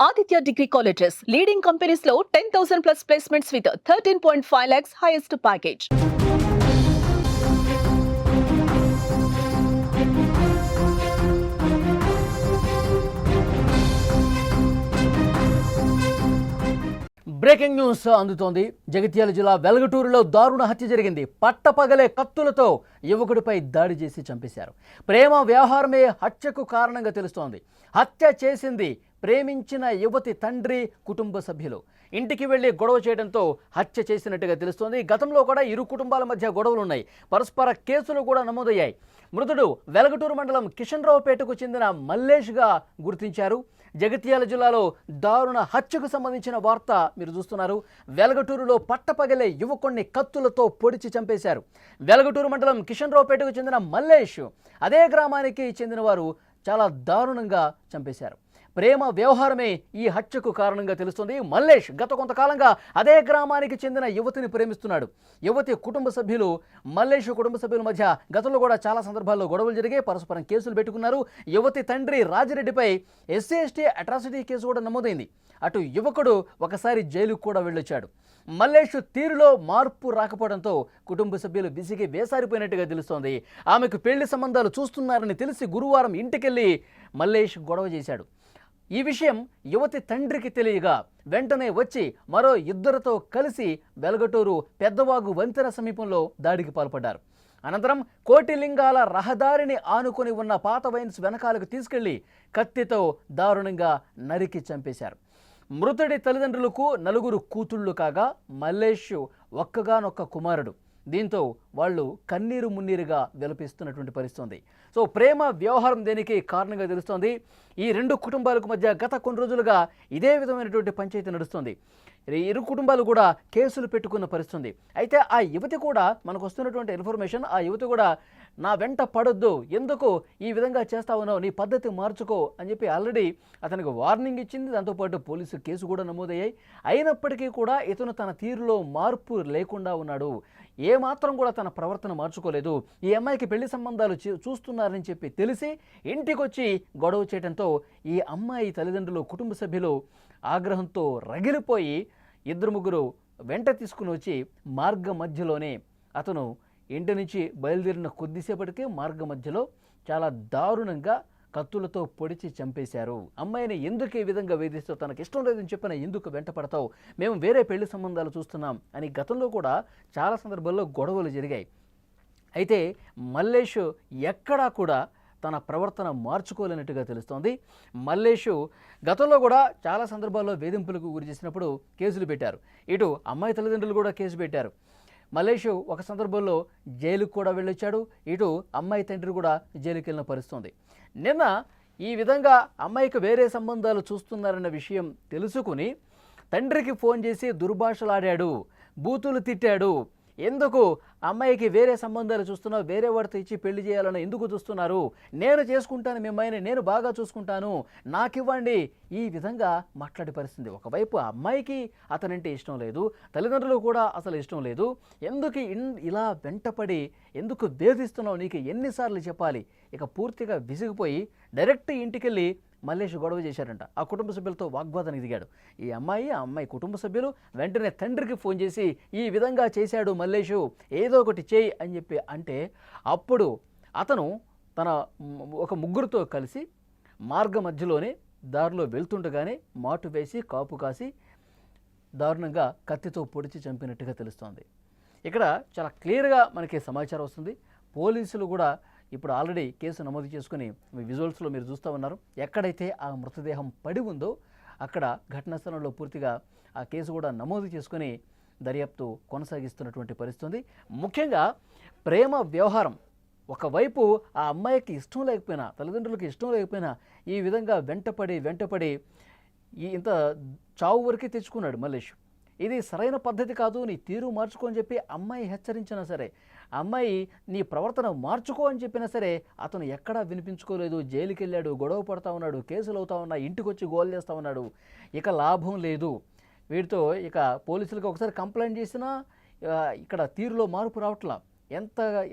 Aditya Degree Colleges, leading companies లో 10,000 plus placements with 13.5 lakhs highest package. Breaking news అందుతోంది. జగిత్యాల జిల్లా వెలగటూరులో దారుణ హత్య జరిగింది. పట్టపగలే కత్తులతో యువకుడిపై దాడి చేసి చంపేశారు. ప్రేమ వ్యవహారమే హత్యకు కారణంగా తెలుస్తోంది. హత్య చేసింది ప్రేమించిన యువతి తండ్రి, కుటుంబ సభ్యులు. ఇంటికి వెళ్లి గొడవ చేయడంతో హత్య చేసినట్టుగా తెలుస్తోంది. గతంలో కూడా ఇరు కుటుంబాల మధ్య గొడవలున్నాయి. పరస్పర కేసులు కూడా నమోదయ్యాయి. మృతుడు వెలగటూరు మండలం కిషన్రావుపేటకు చెందిన మల్లేష్గా గుర్తించారు. జగిత్యాల జిల్లాలో దారుణ హత్యకు సంబంధించిన వార్త మీరు చూస్తున్నారు. వెలగటూరులో పట్టపగలే యువకుణ్ణి కత్తులతో పొడిచి చంపేశారు. వెలగటూరు మండలం కిషన్రావుపేటకు చెందిన మల్లేష్ అదే గ్రామానికి చెందినవారు చాలా దారుణంగా చంపేశారు. ప్రేమ వ్యవహారమే ఈ హత్యకు కారణంగా తెలుస్తుంది. మల్లేష్ గత కొంతకాలంగా అదే గ్రామానికి చెందిన యువతిని ప్రేమిస్తున్నాడు. యువతి కుటుంబ సభ్యులు మల్లేష్ కుటుంబ సభ్యుల మధ్య గతంలో కూడా చాలా సందర్భాల్లో గొడవలు జరిగాయి. పరస్పరం కేసులు పెట్టుకున్నారు. యువతి తండ్రి రాజిరెడ్డిపై SC/ST అట్రాసిటీ కేసు కూడా నమోదైంది. అటు యువకుడు ఒకసారి జైలుకు కూడా వెళ్ళొచ్చాడు. మల్లేష్ తీరులో మార్పు రాకపోవడంతో కుటుంబ సభ్యులు విసిగి వేసారిపోయినట్టుగా తెలుస్తోంది. ఆమెకు పెళ్లి సంబంధాలు చూస్తున్నారని తెలిసి గురువారం ఇంటికెళ్ళి మల్లేష్ గొడవ చేశాడు. ఈ విషయం యువతి తండ్రికి తెలియగా వెంటనే వచ్చి మరో ఇద్దరితో కలిసి వెలగటూరు పెద్దవాగు వంతెన సమీపంలో దాడికి పాల్పడ్డారు. అనంతరం కోటిలింగాల రహదారిని ఆనుకొని ఉన్న పాత వైన్స్ వెనకాలకు తీసుకెళ్లి కత్తితో దారుణంగా నరికి చంపేశారు. మృతుడి తల్లిదండ్రులకు 4 కూతుళ్లు కాగా మల్లేష్ ఒక్కగానొక్క కుమారుడు. దీంతో వాళ్ళు కన్నీరు మున్నీరుగా విలపిస్తున్నటువంటి పరిస్థితి. సో ప్రేమ వ్యవహారం దేనికి కారణంగా తెలుస్తోంది. ఈ రెండు కుటుంబాలకు మధ్య గత కొన్ని రోజులుగా ఇదే విధమైనటువంటి పంచాయతీ నడుస్తుంది. ఇరు కుటుంబాలు కూడా కేసులు పెట్టుకున్న పరిస్థితి. అయితే ఆ యువతి కూడా మనకు వస్తున్నటువంటి ఇన్ఫర్మేషన్, ఆ యువతి కూడా నా వెంట పడొద్దు, ఎందుకు ఈ విధంగా చేస్తా ఉన్నావు, నీ పద్ధతి మార్చుకో అని చెప్పి ఆల్రెడీ అతనికి వార్నింగ్ ఇచ్చింది. దాంతోపాటు పోలీసు కేసు కూడా నమోదయ్యాయి. అయినప్పటికీ కూడా ఇతను తన తీరులో మార్పు లేకుండా ఉన్నాడు. ఏమాత్రం కూడా తన ప్రవర్తన మార్చుకోలేదు. ఈ అమ్మాయికి పెళ్లి సంబంధాలు చూస్తున్నారని చెప్పి తెలిసి ఇంటికొచ్చి గొడవ చేయడంతో ఈ అమ్మాయి తల్లిదండ్రులు, కుటుంబ సభ్యులు ఆగ్రహంతో రగిలిపోయి 2-3 వెంట తీసుకుని వచ్చి మార్గ మధ్యలోనే అతను ఇంటి నుంచి బయలుదేరిన కొద్దిసేపటికే మార్గ మధ్యలో చాలా దారుణంగా కత్తులతో పొడిచి చంపేశారు. అమ్మాయిని ఎందుకు ఈ విధంగా వేధిస్తూ, తనకి ఇష్టం లేదని చెప్పిన ఎందుకు వెంట పడతావు, మేము వేరే పెళ్లి సంబంధాలు చూస్తున్నాం అని గతంలో కూడా చాలా సందర్భాల్లో గొడవలు జరిగాయి. అయితే మల్లేష్ ఎక్కడా కూడా తన ప్రవర్తన మార్చుకోలేనట్టుగా తెలుస్తోంది. మల్లేష్ గతంలో కూడా చాలా సందర్భాల్లో వేధింపులకు గురి చేసినప్పుడు కేసులు పెట్టారు. ఇటు అమ్మాయి తల్లిదండ్రులు కూడా కేసు పెట్టారు. మల్లేష్ ఒక సందర్భంలో జైలుకు కూడా వెళ్ళొచ్చాడు. ఇటు అమ్మాయి తండ్రి కూడా జైలుకి వెళ్ళిన పరిస్థితి. నిన్న ఈ విధంగా అమ్మాయికి వేరే సంబంధాలు చూస్తున్నారన్న విషయం తెలుసుకుని తండ్రికి ఫోన్ చేసి దుర్భాషలాడాడు, బూతులు తిట్టాడు. ఎందుకు అమ్మాయికి వేరే సంబంధాలు చూస్తున్నావు, వేరే వాడితో ఇచ్చి పెళ్లి చేయాలని ఎందుకు చూస్తున్నారు, నేను చేసుకుంటాను, మిమ్మల్ని నేను బాగా చూసుకుంటాను, నాకివ్వండి, ఈ విధంగా మాట్లాడే పరిస్థితి. ఒకవైపు అమ్మాయికి అతనంటే ఇష్టం లేదు, తల్లిదండ్రులు కూడా అసలు ఇష్టం లేదు. ఎందుకు ఇలా వెంటపడి ఎందుకు వేధిస్తున్నావు, నీకు ఎన్నిసార్లు చెప్పాలి. ఇక పూర్తిగా విసిగిపోయి డైరెక్ట్ ఇంటికెళ్ళి మల్లేష్ గొడవ చేశారంట. ఆ కుటుంబ సభ్యులతో వాగ్వాదానికి దిగాడు. ఈ అమ్మాయి కుటుంబ సభ్యులు వెంటనే తండ్రికి ఫోన్ చేసి ఈ విధంగా చేశాడు మల్లేషు, ఏదో ఒకటి చేయి అని చెప్పి అంటే అప్పుడు అతను తన ఒక 3 కలిసి మార్గ మధ్యలోనే దారిలో వెళ్తుండగానే మాటు వేసి కాపు కాసి దారుణంగా కత్తితో పొడిచి చంపినట్టుగా తెలుస్తోంది. ఇక్కడ చాలా క్లియర్గా మనకి సమాచారం వస్తుంది. పోలీసులు కూడా ఇప్పుడు ఆల్రెడీ కేసు నమోదు చేసుకుని విజువల్స్లో మీరు చూస్తూ ఉన్నారు. ఎక్కడైతే ఆ మృతదేహం పడి ఉందో అక్కడ ఘటనా స్థలంలో పూర్తిగా ఆ కేసు కూడా నమోదు చేసుకుని దర్యాప్తు కొనసాగిస్తున్నటువంటి పరిస్థితి. ముఖ్యంగా ప్రేమ వ్యవహారం ఒకవైపు ఆ అమ్మాయికి ఇష్టం లేకపోయినా, తల్లిదండ్రులకి ఇష్టం లేకపోయినా ఈ విధంగా వెంటపడి ఇంత చావు వరకే తెచ్చుకున్నాడు మల్లేష్. ఇది సరైన పద్ధతి కాదు, నీ తీరు మార్చుకో అని చెప్పి అమ్మాయి హెచ్చరించినా సరే, అమ్మాయి నీ ప్రవర్తన మార్చుకో అని చెప్పినా సరే అతను ఎక్కడా వినిపించుకోలేదు. జైలుకి వెళ్ళాడు, గొడవ పడతా ఉన్నాడు, కేసులు అవుతా ఉన్నా, ఇంటికి వచ్చి గోల్ చేస్తూ ఉన్నాడు. ఇక లాభం లేదు వీటితో. ఇక పోలీసులకు ఒకసారి కంప్లైంట్ చేసినా ఇక్కడ తీరులో మార్పు రావట్లా.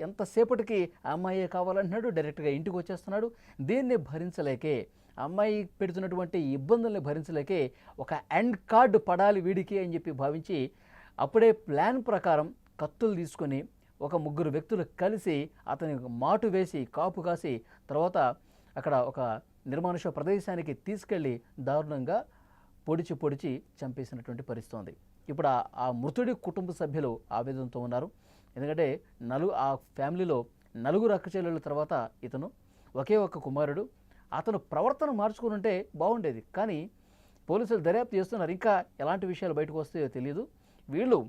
ఎంతసేపటికి ఆ అమ్మాయే కావాలంటున్నాడు, డైరెక్ట్గా ఇంటికి వచ్చేస్తున్నాడు. దీన్ని భరించలేకే అమ్మాయి పెడుతున్నటువంటి ఇబ్బందుల్ని భరించలేకే ఒక ఎండ్ కార్డు పడాలి వీడికి అని చెప్పి భావించి అప్పుడే ప్లాన్ ప్రకారం కత్తులు తీసుకొని ఒక ముగ్గురు వ్యక్తులు కలిసి అతని మాటు వేసి కాపు కాసి తర్వాత అక్కడ ఒక నిర్మానుష ప్రదేశానికి తీసుకెళ్ళి దారుణంగా పొడిచి చంపేసినటువంటి పరిస్థితి ఉంది. ఇప్పుడు ఆ మృతుడి కుటుంబ సభ్యులు ఆవేదనతో ఉన్నారు. ఎందుకంటే ఆ ఫ్యామిలీలో నలుగురు అక్కచెల్లెళ్ళ తర్వాత ఇతను ఒకే ఒక్క కుమారుడు. అతను ప్రవర్తన మార్చుకుని ఉంటే బాగుండేది. కానీ పోలీసులు దర్యాప్తు చేస్తున్నారు. ఇంకా ఎలాంటి విషయాలు బయటకు వస్తాయో తెలియదు. వీళ్ళు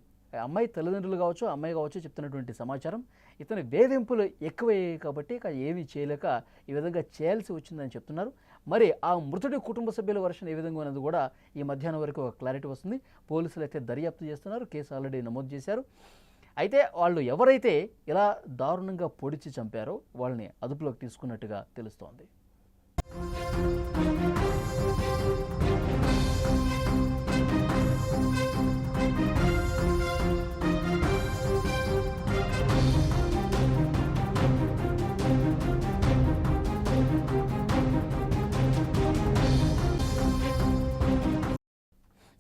అమ్మాయి తల్లిదండ్రులు కావచ్చు, అమ్మాయి కావచ్చు చెప్తున్నటువంటి సమాచారం ఇతని వేధింపులు ఎక్కువయ్యాయి కాబట్టి ఇక ఏమీ చేయలేక ఈ విధంగా చేయాల్సి వచ్చిందని చెప్తున్నారు. మరి ఆ మృతుడి కుటుంబ సభ్యుల వర్షన్ ఏ విధంగా ఉన్నది కూడా ఈ మధ్యాహ్నం వరకు ఒక క్లారిటీ వస్తుంది. పోలీసులు అయితే దర్యాప్తు చేస్తున్నారు. కేసు ఆల్రెడీ నమోదు చేశారు. అయితే వాళ్ళు ఎవరైతే ఇలా దారుణంగా పొడిచి చంపారో వాళ్ళని అదుపులోకి తీసుకున్నట్టుగా తెలుస్తోంది.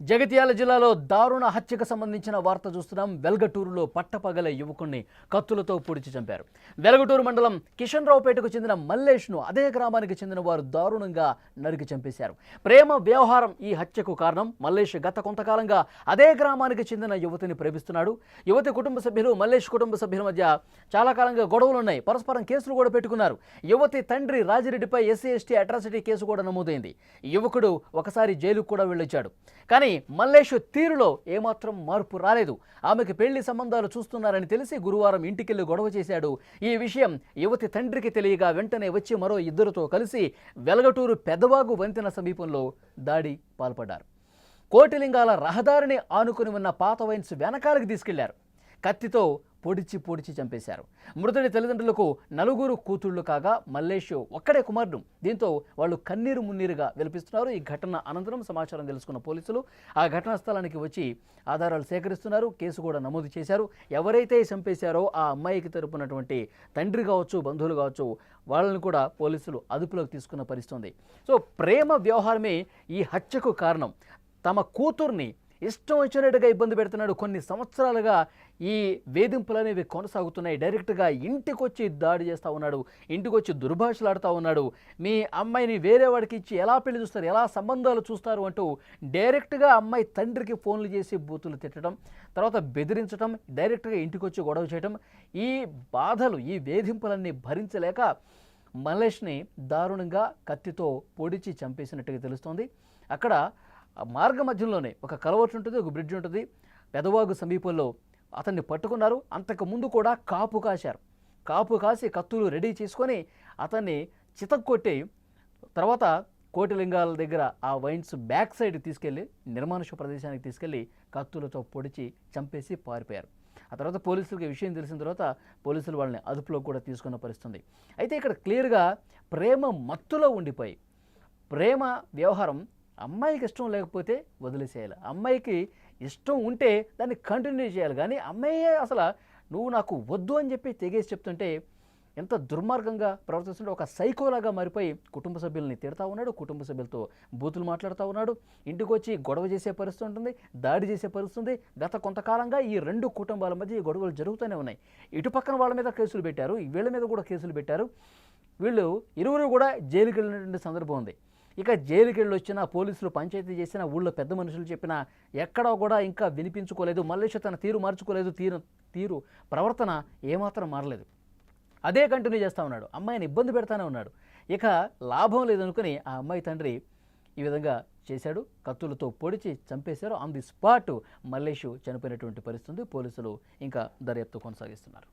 జగిత్యాల జిల్లాలో దారుణ హత్యకు సంబంధించిన వార్త చూస్తున్నాం. వెల్గటూరులో పట్టపగలే యువకుణ్ణి కత్తులతో పొడిచి చంపారు. వెల్గటూరు మండలం కిషన్ రావుపేటకు చెందిన మల్లేష్ను అదే గ్రామానికి చెందిన వారు దారుణంగా నరికి చంపేశారు. ప్రేమ వ్యవహారం ఈ హత్యకు కారణం. మల్లేష్ గత కొంతకాలంగా అదే గ్రామానికి చెందిన యువతిని ప్రేమిస్తున్నాడు. యువతి కుటుంబ సభ్యులు మల్లేష్ కుటుంబ సభ్యుల మధ్య చాలా కాలంగా గొడవలున్నాయి. పరస్పరం కేసులు కూడా పెట్టుకున్నారు. యువతి తండ్రి రాజిరెడ్డిపై SC/ST అట్రాసిటీ కేసు కూడా నమోదైంది. యువకుడు ఒకసారి జైలుకు కూడా వెళ్ళొచ్చాడు. కానీ మల్లేష్ తీరులో ఏమాత్రం మార్పు రాలేదు. ఆమెకు పెళ్లి సంబంధాలు చూస్తున్నారని తెలిసి గురువారం ఇంటికెళ్లి గొడవ చేశాడు. ఈ విషయం యువతి తండ్రికి తెలియగా వెంటనే వచ్చి మరో ఇద్దరితో కలిసి వెలగటూరు పెదవాగు వంతెన సమీపంలో దాడి పాల్పడ్డారు. కోటిలింగాల రహదారిని ఆనుకుని ఉన్న పాత వైన్స్ వెనకాలకు తీసుకెళ్లారు. కత్తితో పొడిచి చంపేశారు. మృతుడి తల్లిదండ్రులకు నలుగురు కూతుళ్లు కాగా మల్లేష్ ఒక్కడే కుమారుడు. దీంతో వాళ్ళు కన్నీరు మున్నీరుగా విలపిస్తున్నారు. ఈ ఘటన అనంతరం సమాచారం తెలుసుకున్న పోలీసులు ఆ ఘటనా స్థలానికి వచ్చి ఆధారాలు సేకరిస్తున్నారు. కేసు కూడా నమోదు చేశారు. ఎవరైతే చంపేశారో ఆ అమ్మాయికి తరపునటువంటి తండ్రి కావచ్చు, బంధువులు కావచ్చు, వాళ్ళని కూడా పోలీసులు అదుపులోకి తీసుకున్న పరిస్థితి ఉంది. సో ప్రేమ వ్యవహారమే ఈ హత్యకు కారణం. తమ కూతుర్ని ఇష్టం వచ్చినట్టుగా ఇబ్బంది పెడుతున్నాడు. కొన్ని సంవత్సరాలుగా ఈ వేధింపులు అనేవి కొనసాగుతున్నాయి. డైరెక్ట్గా ఇంటికి వచ్చి దాడి చేస్తూ ఉన్నాడు. ఇంటికి వచ్చి దుర్భాషలాడుతూ ఉన్నాడు. మీ అమ్మాయిని వేరే వాడికి ఇచ్చి ఎలా పెళ్లి చూస్తారు, ఎలా సంబంధాలు చూస్తారు అంటూ డైరెక్ట్గా అమ్మాయి తండ్రికి ఫోన్లు చేసి బూతులు తిట్టడం, తర్వాత బెదిరించడం, డైరెక్ట్గా ఇంటికి వచ్చి గొడవ చేయడం, ఈ బాధలు ఈ వేధింపులన్నీ భరించలేక మల్లేష్ని దారుణంగా కత్తితో పొడిచి చంపేసినట్టుగా తెలుస్తోంది. అక్కడ మార్గ మధ్యంలోనే ఒక కలవటు ఉంటుంది, ఒక బ్రిడ్జ్ ఉంటుంది. పెదవాగు సమీపంలో అతన్ని పట్టుకున్నారు. అంతకు ముందు కూడా కాపు కాశారు. కాపు కాసి కత్తులు రెడీ చేసుకొని అతన్ని చితక్కొట్టి తర్వాత కోటిలింగాల దగ్గర ఆ వైన్స్ బ్యాక్ సైడ్ తీసుకెళ్ళి నిర్మానుష ప్రదేశానికి తీసుకెళ్ళి కత్తులతో పొడిచి చంపేసి పారిపోయారు. ఆ తర్వాత పోలీసులకు విషయం తెలిసిన తర్వాత పోలీసులు వాళ్ళని అదుపులో కూడా తీసుకున్న పరిస్థితుంది. అయితే ఇక్కడ క్లియర్గా ప్రేమ మత్తులో ఉండిపోయి ప్రేమ వ్యవహారం అమ్మాయికి ఇష్టం లేకపోతే వదిలేసేయాలి. అమ్మాయికి ఇష్టం ఉంటే దాన్ని కంటిన్యూ చేయాలి. కానీ అమ్మాయి అసలు నువ్వు నాకు వద్దు అని చెప్పి తెగేసి చెప్తుంటే ఎంత దుర్మార్గంగా ప్రవర్తిస్తుంటే ఒక సైకోలాగా మారిపోయి కుటుంబ సభ్యుల్ని తిడతా ఉన్నాడు. కుటుంబ సభ్యులతో బూతులు మాట్లాడుతూ ఉన్నాడు. ఇంటికి వచ్చి గొడవ చేసే పరిస్థితి ఉంటుంది, దాడి చేసే పరిస్థితి. గత కొంతకాలంగా ఈ రెండు కుటుంబాల మధ్య ఈ గొడవలు జరుగుతూనే ఉన్నాయి. ఇటు పక్కన వాళ్ళ మీద కేసులు పెట్టారు, వీళ్ళ మీద కూడా కేసులు పెట్టారు. వీళ్ళు ఇరువురు కూడా జైలుకి వెళ్ళినటువంటి సందర్భం ఉంది. ఇక జైలుకి వెళ్ళి వచ్చినా పోలీసులు పంచాయతీ చేసినా ఊళ్ళో పెద్ద మనుషులు చెప్పినా ఎక్కడా కూడా ఇంకా వినిపించుకోలేదు. మల్లేష్ తన తీరు మార్చుకోలేదు. తీరు ప్రవర్తన ఏమాత్రం మారలేదు. అదే కంటిన్యూ చేస్తూ ఉన్నాడు. అమ్మాయిని ఇబ్బంది పెడతానే ఉన్నాడు. ఇక లాభం లేదనుకుని ఆ అమ్మాయి తండ్రి ఈ విధంగా చేశాడు. కత్తులతో పొడిచి చంపేశారు. ఆన్ ది స్పాట్ మల్లేష్ చనిపోయినటువంటి పరిస్థితి. పోలీసులు ఇంకా దర్యాప్తు కొనసాగిస్తున్నారు.